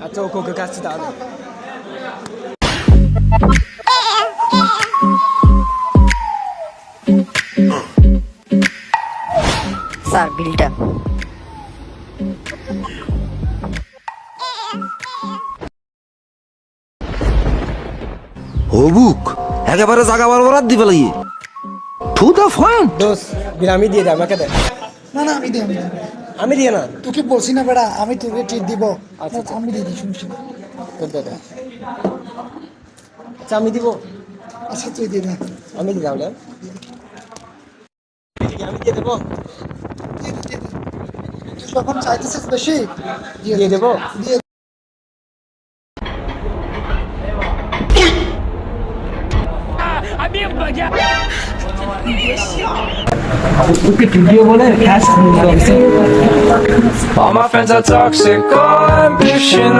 আচ্ছা ওকে ওকে কাছে তাহলে স্যার বিলটা হবুক একেবারে জাগা বরাবর দিবে লাগিয়ে টু দ্য পয়েন্ট। দোষ বিল আমি দিয়ে দে আমাকে দে না না আমি দিই আমি দিয়ে না তোকে বলছি না বেড়া আমি তোকে ট্রিট দিব আচ্ছা, আচ্ছা। আমি দিয়ে দিই শুনছি তোর দে দে। আচ্ছা আমি দিব আচ্ছা তুই দিয়ে দে আমি দিয়ে তাহলে আমি দিয়ে দেবো দিয়ে দে, দিয়ে দে। তুই যখন চাইতেছিস বেশি দিয়ে দেবো দিয়ে All my friends are toxic, all ambition